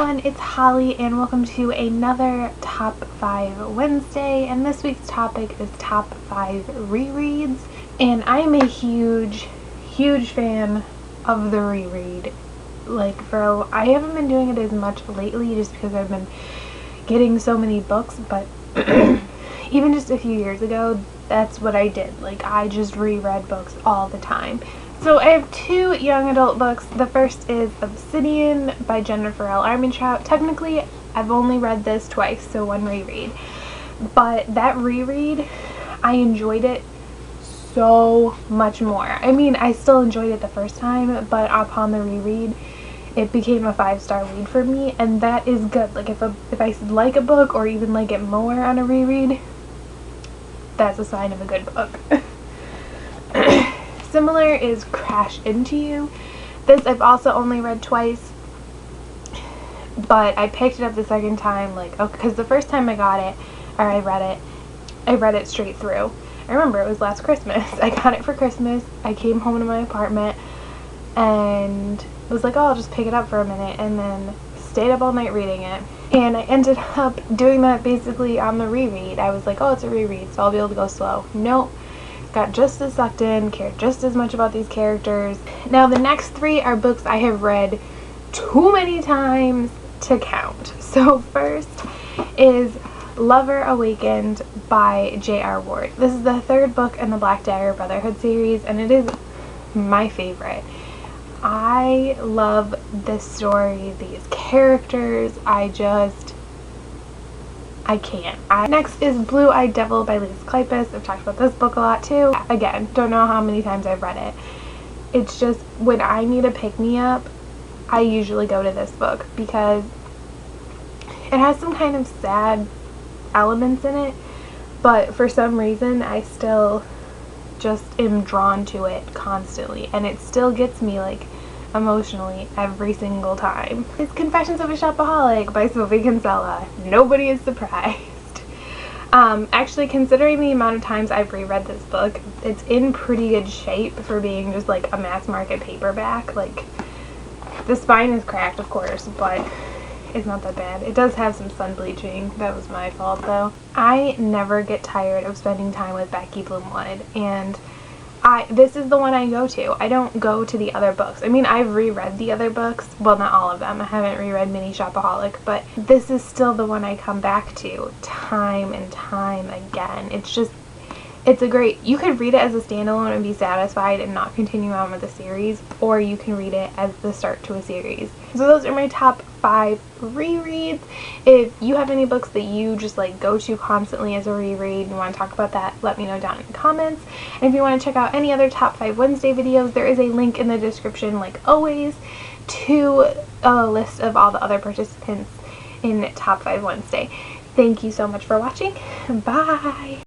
everyone, it's Holly and welcome to another Top 5 Wednesday, and this week's topic is Top 5 rereads. And I am a huge fan of the reread. I haven't been doing it as much lately just because I've been getting so many books, but even just a few years ago, that's what I did. I just reread books all the time. So I have two young adult books. The first is Obsidian by Jennifer L. Armentrout. Technically, I've only read this twice, so one reread. But that reread, I enjoyed it so much more. I mean, I still enjoyed it the first time, but upon the reread, it became a 5-star read for me, and that is good. If I like a book or even like it more on a reread, that's a sign of a good book. Similar is Crash Into You. This I've also only read twice, but I picked it up the second time, because the first time I read it straight through. I remember it was last Christmas. I got it for Christmas. I came home to my apartment and was like, oh, I'll just pick it up for a minute, and then stayed up all night reading it. And I ended up doing that basically on the reread. I was like, oh, it's a reread, so I'll be able to go slow. Nope. Got just as sucked in, cared just as much about these characters. Now the next three are books I have read too many times to count. So first is Lover Awakened by J.R. Ward. This is the third book in the Black Dagger Brotherhood series, and it is my favorite. I love this story, these characters. I can't. Next is Blue-Eyed Devil by Lisa Kleypas. I've talked about this book a lot too. Again, don't know how many times I've read it. It's just, when I need a pick-me-up, I usually go to this book because it has some kind of sad elements in it, but for some reason I still just am drawn to it constantly, and it still gets me emotionally every single time. It's Confessions of a Shopaholic by Sophie Kinsella. Nobody is surprised. Actually, considering the amount of times I've reread this book, it's in pretty good shape for being just a mass market paperback. The spine is cracked, of course, but it's not that bad. It does have some sun bleaching. That was my fault, though. I never get tired of spending time with Becky Bloomwood, and this is the one I go to. I don't go to the other books. I mean, I've reread the other books. Well, not all of them. I haven't reread Mini Shopaholic, but this is still the one I come back to time and time again. It's a great, you could read it as a standalone and be satisfied and not continue on with the series, or you can read it as the start to a series. So those are my top 5 rereads. If you have any books that you just go to constantly as a reread and want to talk about that, let me know down in the comments. And if you want to check out any other Top 5 Wednesday videos, there is a link in the description, like always, to a list of all the other participants in Top 5 Wednesday. Thank you so much for watching. Bye!